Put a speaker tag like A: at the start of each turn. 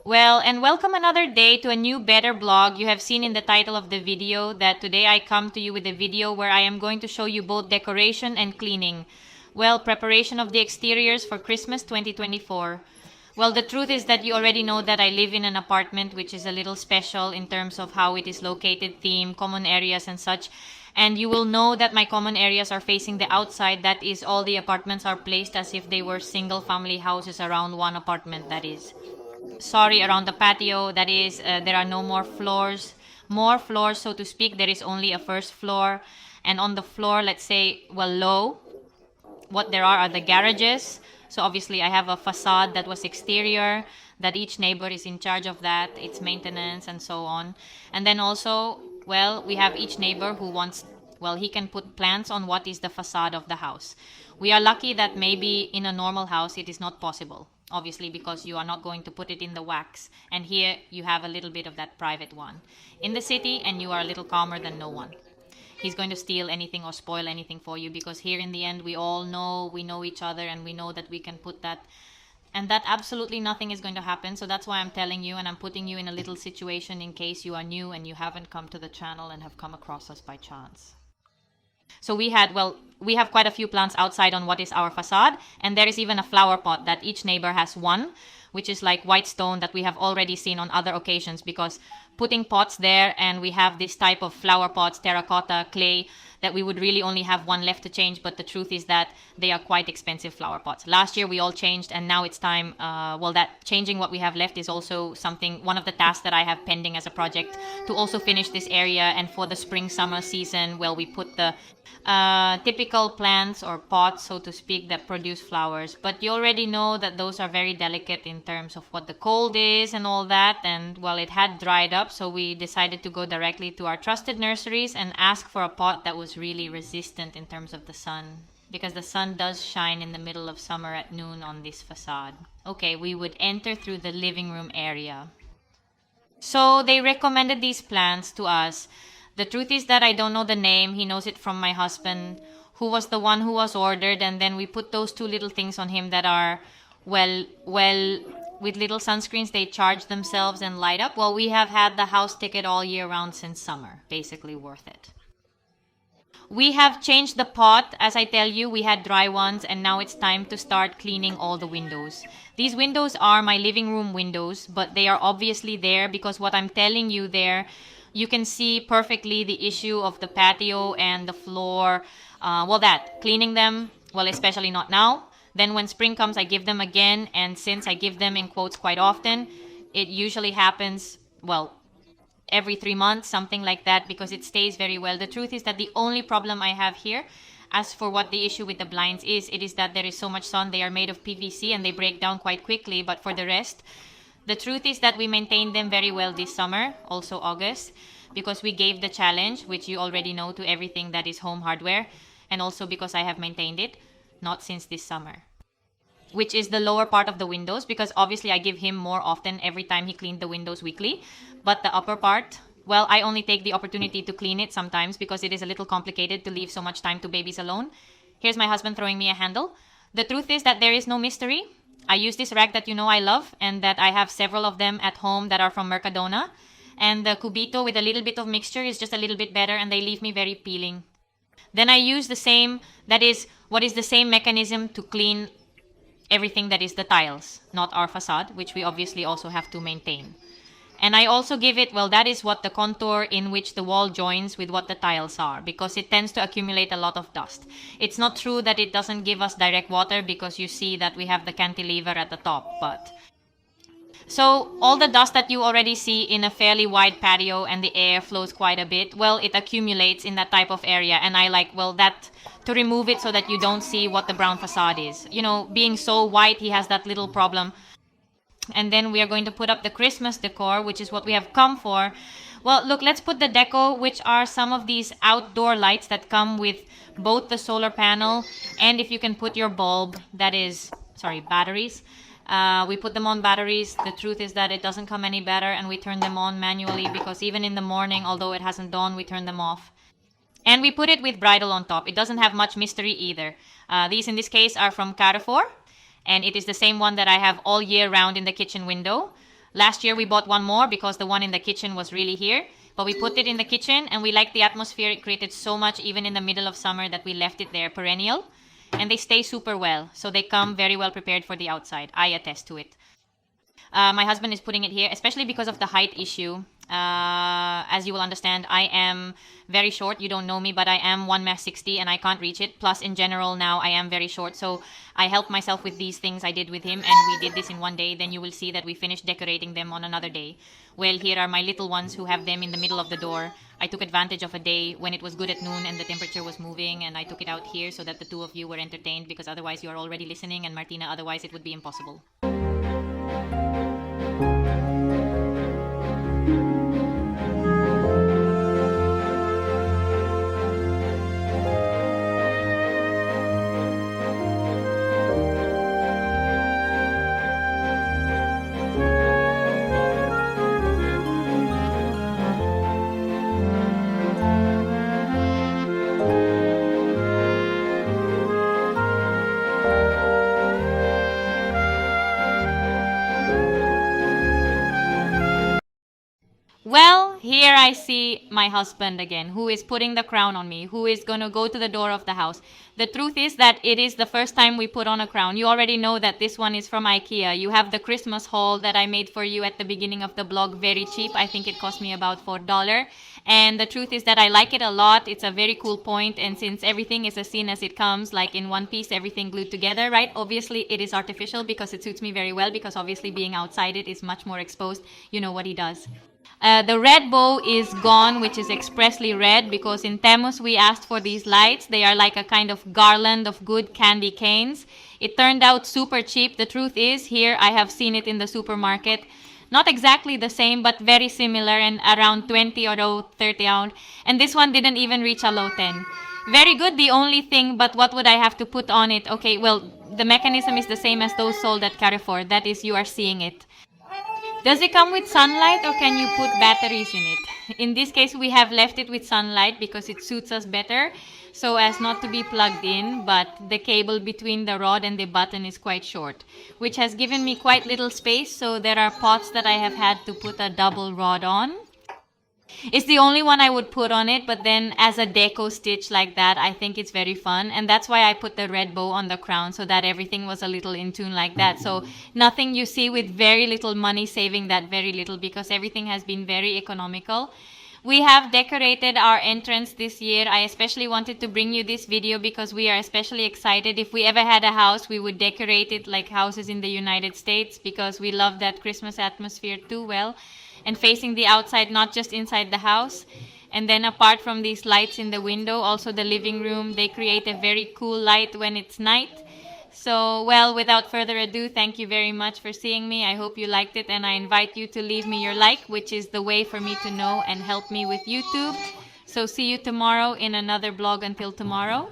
A: Well, and welcome another day to a new better blog. You have seen in the title of the video that today I come to you with a video where I am going to show you both decoration and cleaning. Well, preparation of the exteriors for Christmas 2024. Well, the truth is that you already know that I live in an apartment which is a little special in terms of how it is located, theme, common areas and such. And you will know that my common areas are facing the outside. That is, all the apartments are placed as if they were single family houses around one apartment, that is. Sorry, around the patio, that is, there are no more floors, so to speak. There is only a first floor, and on the floor, let's say, well, low, what there are the garages. So obviously I have a facade that was exterior, that each neighbor is in charge of that, its maintenance and so on. And then also, well, we have each neighbor who wants, well, he can put plants on what is the facade of the house. We are lucky that maybe in a normal house it is not possible, obviously, because you are not going to put it in the wax. And here you have a little bit of that private one. In the city, and you are a little calmer than no one. He's going to steal anything or spoil anything for you, because here in the end we all know, we know each other, and we know that we can put that, and that absolutely nothing is going to happen. So that's why I'm telling you, and I'm putting you in a little situation in case you are new and you haven't come to the channel and have come across us by chance. So we have quite a few plants outside on what is our facade, and there is even a flower pot that each neighbor has one, which is like white stone that we have already seen on other occasions, because putting pots there, and we have this type of flower pots, terracotta, clay, that we would really only have one left to change, but the truth is that they are quite expensive flower pots. Last year we all changed, and now it's time, that changing what we have left is also one of the tasks that I have pending as a project, to also finish this area. And for the spring summer season, well, we put the typical plants or pots, so to speak, that produce flowers. But you already know that those are very delicate in terms of what the cold is and all that. And well, it had dried up, so we decided to go directly to our trusted nurseries and ask for a pot that was really resistant in terms of the sun, because the sun does shine in the middle of summer at noon on this facade. Okay, we would enter through the living room area. So they recommended these plants to us. The truth is that I don't know the name. He knows it from my husband, who was the one who was ordered. And then we put those two little things on him that are, well, with little sunscreens, they charge themselves and light up. Well, we have had the house ticket all year round since summer. Basically worth it. We have changed the pot. As I tell you, we had dry ones, and now it's time to start cleaning all the windows. These windows are my living room windows, but they are obviously there because what I'm telling you there, you can see perfectly the issue of the patio and the floor. Cleaning them, well, especially not now. Then when spring comes, I give them again. And since I give them in quotes quite often, it usually happens, well, every 3 months, something like that, because it stays very well. The truth is that the only problem I have here, as for what the issue with the blinds is, it is that there is so much sun. They are made of PVC and they break down quite quickly. But for the rest, the truth is that we maintained them very well this summer, also August, because we gave the challenge, which you already know, to everything that is home hardware, and also because I have maintained it, not since this summer, which is the lower part of the windows, because obviously I give him more often every time he cleaned the windows weekly. But the upper part, well, I only take the opportunity to clean it sometimes because it is a little complicated to leave so much time to babies alone. Here's my husband throwing me a handle. The truth is that there is no mystery. I use this rag that you know I love, and that I have several of them at home that are from Mercadona. And the Cubito with a little bit of mixture is just a little bit better, and they leave me very peeling. Then I use the same, that is, what is the same mechanism to clean everything that is the tiles, not our facade, which we obviously also have to maintain. And I also give it, well, that is what the contour in which the wall joins with what the tiles are, because it tends to accumulate a lot of dust. It's not true that it doesn't give us direct water, because you see that we have the cantilever at the top, but... So all the dust that you already see in a fairly wide patio and the air flows quite a bit, well, it accumulates in that type of area. And I like, well, that to remove it so that you don't see what the brown facade is. You know, being so white, he has that little problem. And then we are going to put up the Christmas decor, which is what we have come for. Well, look, let's put the deco, which are some of these outdoor lights that come with both the solar panel and if you can put your bulb, that is, batteries. We put them on batteries. The truth is that it doesn't come any better, and we turn them on manually because even in the morning, although it hasn't dawned, we turn them off. And we put it with bridle on top. It doesn't have much mystery either. These in this case are from Carrefour, and it is the same one that I have all year round in the kitchen window. Last year we bought one more because the one in the kitchen was really here. But we put it in the kitchen and we liked the atmosphere. It created so much even in the middle of summer that we left it there perennial. And they stay super well. So they come very well prepared for the outside. I attest to it. My husband is putting it here, especially because of the height issue. As you will understand, I am very short. You don't know me, but I am 1 m 60 and I can't reach it. Plus, in general, now I am very short. So I help myself with these things I did with him, and we did this in one day. Then you will see that we finished decorating them on another day. Well, here are my little ones who have them in the middle of the door. I took advantage of a day when it was good at noon and the temperature was moving, and I took it out here so that the two of you were entertained, because otherwise you are already listening, and Martina, otherwise it would be impossible. Well, here I see my husband again, who is putting the crown on me, who is going to go to the door of the house. The truth is that it is the first time we put on a crown. You already know that this one is from IKEA. You have the Christmas haul that I made for you at the beginning of the blog, very cheap. I think it cost me about $4. And the truth is that I like it a lot. It's a very cool point. And since everything is as seen as it comes, like in one piece, everything glued together, right? Obviously, it is artificial because it suits me very well, because obviously being outside it is much more exposed. You know what he does. The red bow is gone, which is expressly red because in Temmuz we asked for these lights. They are like a kind of garland of good candy canes. It turned out super cheap. The truth is, here I have seen it in the supermarket. Not exactly the same, but very similar, and around 20 or 30 pound. And this one didn't even reach a low 10. Very good. The only thing, but what would I have to put on it? Okay, well, the mechanism is the same as those sold at Carrefour. That is, you are seeing it. Does it come with sunlight, or can you put batteries in it? In this case, we have left it with sunlight because it suits us better, so as not to be plugged in, but the cable between the rod and the button is quite short, which has given me quite little space, so there are pots that I have had to put a double rod on. It's the only one I would put on it, but then as a deco stitch like that, I think it's very fun. And that's why I put the red bow on the crown, so that everything was a little in tune like that. So nothing you see with very little money saving that very little, because everything has been very economical. We have decorated our entrance this year. I especially wanted to bring you this video because we are especially excited. If we ever had a house, we would decorate it like houses in the United States, because we love that Christmas atmosphere too well. And facing the outside, not just inside the house. And then apart from these lights in the window, also the living room, they create a very cool light when it's night. So, well, without further ado, thank you very much for seeing me. I hope you liked it, and I invite you to leave me your like, which is the way for me to know and help me with YouTube. So see you tomorrow in another blog. Until tomorrow.